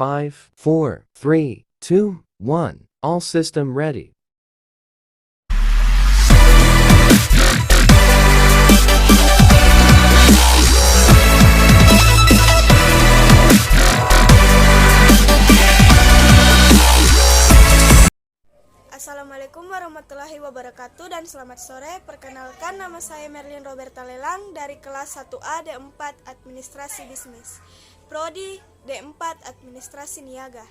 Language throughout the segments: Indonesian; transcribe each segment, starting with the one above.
5, 4, 3, 2, 1. All system ready. Assalamualaikum warahmatullahi wabarakatuh dan selamat sore. Perkenalkan, nama saya Merlin Roberta Lelang dari kelas 1A D4 Administrasi Bisnis, Prodi D4 Administrasi Niaga.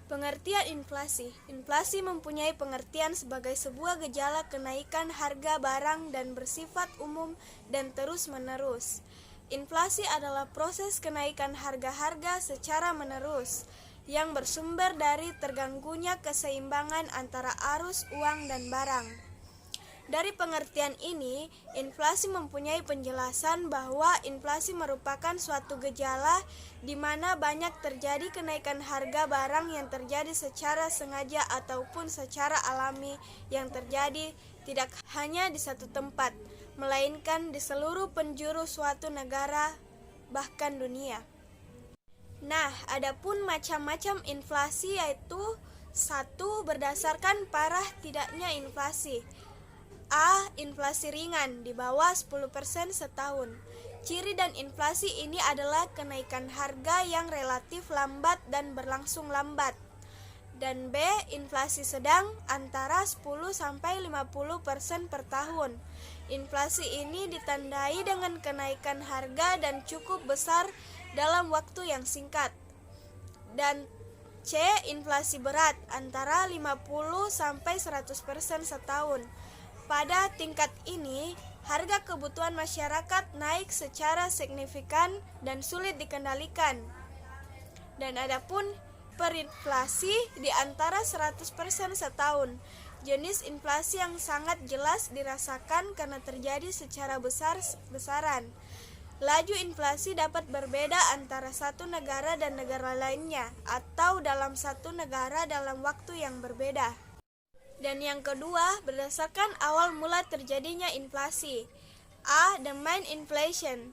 Pengertian inflasi. Inflasi mempunyai pengertian sebagai sebuah gejala kenaikan harga barang dan bersifat umum dan terus-menerus. Inflasi adalah proses kenaikan harga-harga secara menerus yang bersumber dari terganggunya keseimbangan antara arus uang dan barang. Dari pengertian ini, inflasi mempunyai penjelasan bahwa inflasi merupakan suatu gejala di mana banyak terjadi kenaikan harga barang yang terjadi secara sengaja ataupun secara alami, yang terjadi tidak hanya di satu tempat, melainkan di seluruh penjuru suatu negara, bahkan dunia. Nah, adapun macam-macam inflasi yaitu: 1. Berdasarkan parah tidaknya inflasi. A. Inflasi ringan di bawah 10% setahun. Ciri dan inflasi ini adalah kenaikan harga yang relatif lambat dan berlangsung lambat. Dan B. Inflasi sedang antara 10-50% per tahun. Inflasi ini ditandai dengan kenaikan harga dan cukup besar dalam waktu yang singkat. Dan C. Inflasi berat antara 50-100% setahun. Pada tingkat ini, harga kebutuhan masyarakat naik secara signifikan dan sulit dikendalikan. Dan adapun perinflasi di antara 100% setahun. Jenis inflasi yang sangat jelas dirasakan karena terjadi secara besar-besaran. Laju inflasi dapat berbeda antara satu negara dan negara lainnya, atau dalam satu negara dalam waktu yang berbeda. Dan yang kedua, berdasarkan awal mula terjadinya inflasi. A. Demand inflation,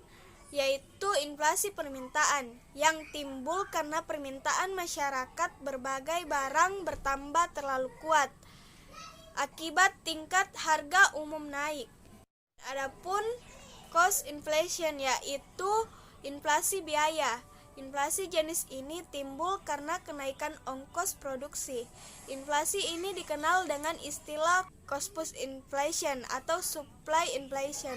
yaitu inflasi permintaan yang timbul karena permintaan masyarakat berbagai barang bertambah terlalu kuat akibat tingkat harga umum naik. Adapun cost inflation, yaitu inflasi biaya. Inflasi jenis ini timbul karena kenaikan ongkos produksi. Inflasi ini dikenal dengan istilah cost push inflation atau supply inflation.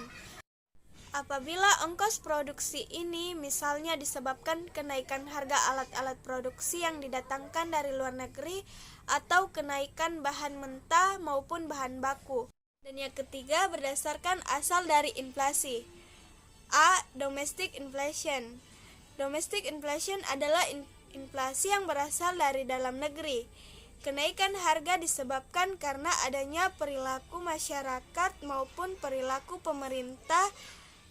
Apabila ongkos produksi ini misalnya disebabkan kenaikan harga alat-alat produksi yang didatangkan dari luar negeri atau kenaikan bahan mentah maupun bahan baku. Dan yang ketiga, berdasarkan asal dari inflasi. A. Domestic inflation. Domestic inflation adalah inflasi yang berasal dari dalam negeri. Kenaikan harga disebabkan karena adanya perilaku masyarakat maupun perilaku pemerintah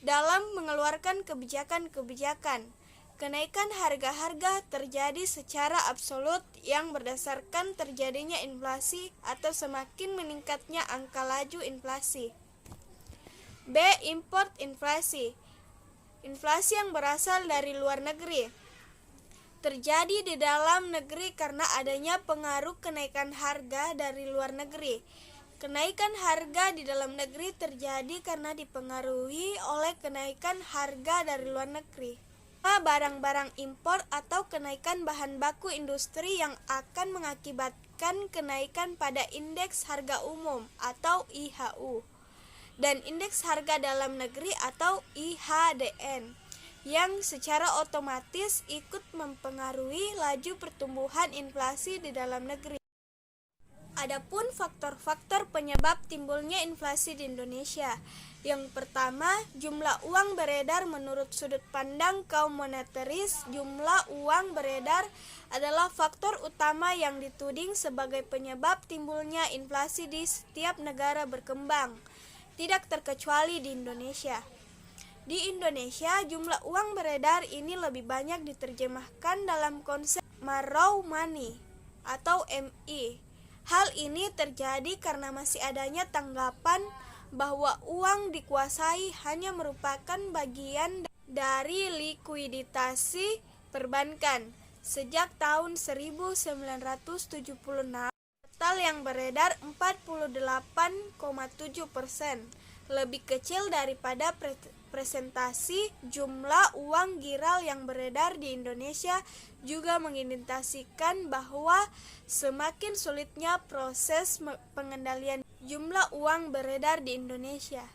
dalam mengeluarkan kebijakan-kebijakan. Kenaikan harga-harga terjadi secara absolut yang berdasarkan terjadinya inflasi atau semakin meningkatnya angka laju inflasi. B. Import inflasi. Inflasi yang berasal dari luar negeri. Terjadi di dalam negeri karena adanya pengaruh kenaikan harga dari luar negeri. Kenaikan harga di dalam negeri terjadi karena dipengaruhi oleh kenaikan harga dari luar negeri. Barang-barang impor atau kenaikan bahan baku industri yang akan mengakibatkan kenaikan pada indeks harga umum atau IHU dan indeks harga dalam negeri atau IHDN yang secara otomatis ikut mempengaruhi laju pertumbuhan inflasi di dalam negeri. Adapun faktor-faktor penyebab timbulnya inflasi di Indonesia. Yang pertama, jumlah uang beredar. Menurut sudut pandang kaum moneteris, jumlah uang beredar adalah faktor utama yang dituding sebagai penyebab timbulnya inflasi di setiap negara berkembang, tidak terkecuali di Indonesia. Di Indonesia, jumlah uang beredar ini lebih banyak diterjemahkan dalam konsep raw money atau MI. Hal ini terjadi karena masih adanya tanggapan bahwa uang dikuasai hanya merupakan bagian dari likuiditasi perbankan. Sejak tahun 1976, total yang beredar 48,7%, lebih kecil daripada presentasi jumlah uang giral yang beredar di Indonesia, juga mengindikasikan bahwa semakin sulitnya proses pengendalian jumlah uang beredar di Indonesia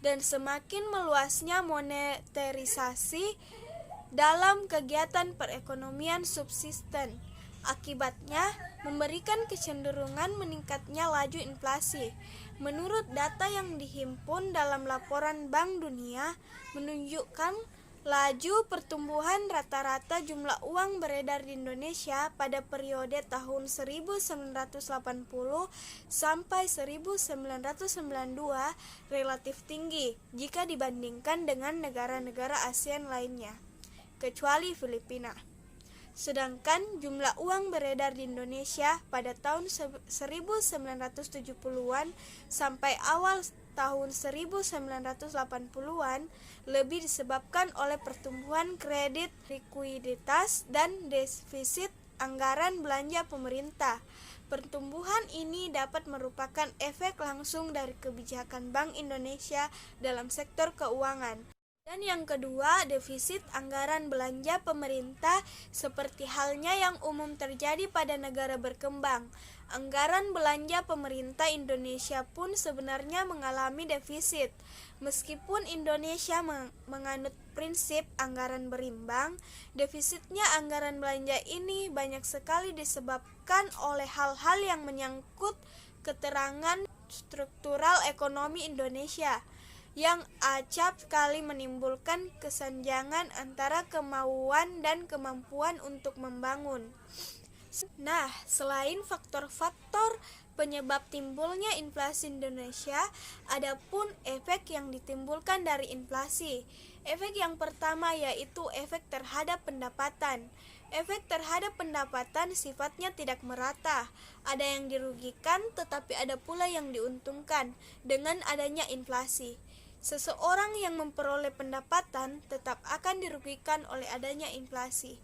dan semakin meluasnya monetarisasi dalam kegiatan perekonomian subsisten. Akibatnya, memberikan kecenderungan meningkatnya laju inflasi. Menurut data yang dihimpun dalam laporan Bank Dunia, menunjukkan laju pertumbuhan rata-rata jumlah uang beredar di Indonesia pada periode tahun 1980 sampai 1992 relatif tinggi jika dibandingkan dengan negara-negara ASEAN lainnya, kecuali Filipina. Sedangkan jumlah uang beredar di Indonesia pada tahun 1970-an sampai awal tahun 1980-an lebih disebabkan oleh pertumbuhan kredit likuiditas dan defisit anggaran belanja pemerintah. Pertumbuhan ini dapat merupakan efek langsung dari kebijakan Bank Indonesia dalam sektor keuangan. Dan yang kedua, defisit anggaran belanja pemerintah seperti halnya yang umum terjadi pada negara berkembang. Anggaran belanja pemerintah Indonesia pun sebenarnya mengalami defisit. Meskipun Indonesia menganut prinsip anggaran berimbang, defisitnya anggaran belanja ini banyak sekali disebabkan oleh hal-hal yang menyangkut keterangan struktural ekonomi Indonesia, yang acap kali menimbulkan kesenjangan antara kemauan dan kemampuan untuk membangun. Nah, selain faktor-faktor penyebab timbulnya inflasi Indonesia, ada pun efek yang ditimbulkan dari inflasi. Efek yang pertama yaitu efek terhadap pendapatan. Efek terhadap pendapatan sifatnya tidak merata. Ada yang dirugikan, tetapi ada pula yang diuntungkan dengan adanya inflasi. Seseorang yang memperoleh pendapatan tetap akan dirugikan oleh adanya inflasi.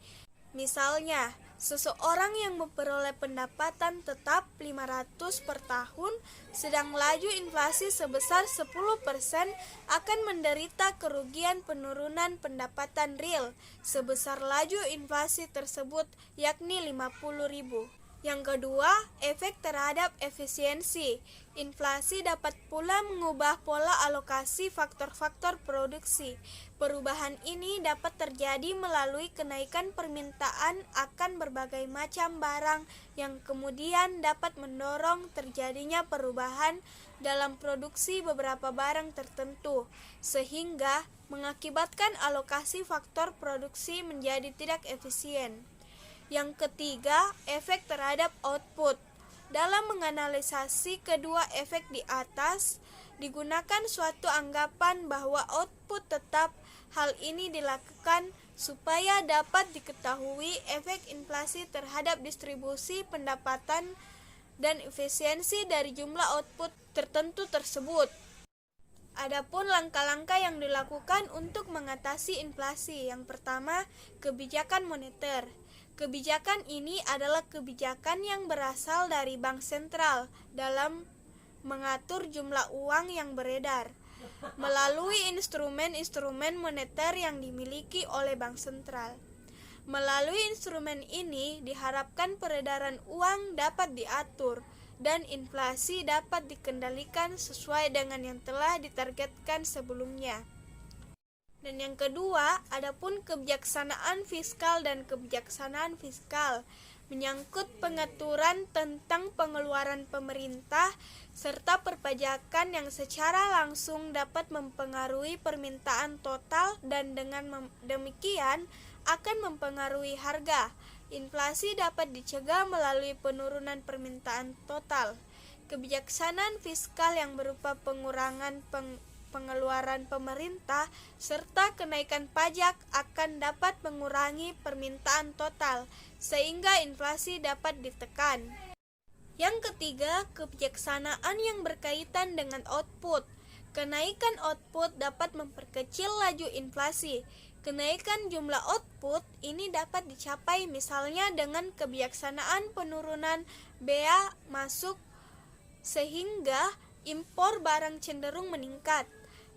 Misalnya, seseorang yang memperoleh pendapatan tetap 500 per tahun, sedang laju inflasi sebesar 10% akan menderita kerugian penurunan pendapatan real sebesar laju inflasi tersebut, yakni 50.000. Yang kedua, efek terhadap efisiensi. Inflasi dapat pula mengubah pola alokasi faktor-faktor produksi. Perubahan ini dapat terjadi melalui kenaikan permintaan akan berbagai macam barang yang kemudian dapat mendorong terjadinya perubahan dalam produksi beberapa barang tertentu, sehingga mengakibatkan alokasi faktor produksi menjadi tidak efisien. Yang ketiga, efek terhadap output. Dalam menganalisasi kedua efek di atas, digunakan suatu anggapan bahwa output tetap. Hal ini dilakukan supaya dapat diketahui efek inflasi terhadap distribusi pendapatan dan efisiensi dari jumlah output tertentu tersebut. Adapun langkah-langkah yang dilakukan untuk mengatasi inflasi. Yang pertama, kebijakan moneter. Kebijakan ini adalah kebijakan yang berasal dari bank sentral dalam mengatur jumlah uang yang beredar melalui instrumen-instrumen moneter yang dimiliki oleh bank sentral. Melalui instrumen ini diharapkan peredaran uang dapat diatur dan inflasi dapat dikendalikan sesuai dengan yang telah ditargetkan sebelumnya. Dan yang kedua, adapun kebijaksanaan fiskal dan kebijaksanaan fiskal menyangkut pengaturan tentang pengeluaran pemerintah serta perpajakan yang secara langsung dapat mempengaruhi permintaan total dan dengan demikian akan mempengaruhi harga. Inflasi dapat dicegah melalui penurunan permintaan total. Kebijaksanaan fiskal yang berupa pengurangan pengeluaran pemerintah serta kenaikan pajak akan dapat mengurangi permintaan total sehingga inflasi dapat ditekan. Yang ketiga, kebijaksanaan yang berkaitan dengan output. Kenaikan output dapat memperkecil laju inflasi. Kenaikan jumlah output ini dapat dicapai misalnya dengan kebijaksanaan penurunan bea masuk sehingga impor barang cenderung meningkat.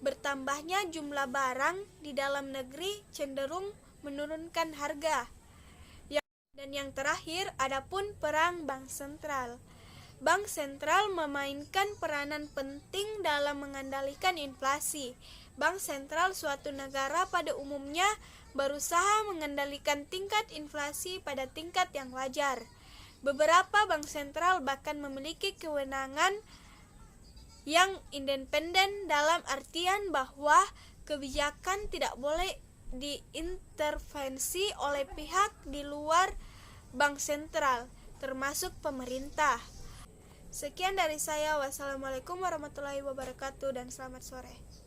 Bertambahnya jumlah barang di dalam negeri cenderung menurunkan harga. Dan yang terakhir, adapun peran bank sentral. Bank sentral memainkan peranan penting dalam mengendalikan inflasi. Bank sentral suatu negara pada umumnya berusaha mengendalikan tingkat inflasi pada tingkat yang wajar. Beberapa bank sentral bahkan memiliki kewenangan yang independen dalam artian bahwa kebijakan tidak boleh diintervensi oleh pihak di luar bank sentral, termasuk pemerintah. Sekian dari saya. Wassalamualaikum warahmatullahi wabarakatuh dan selamat sore.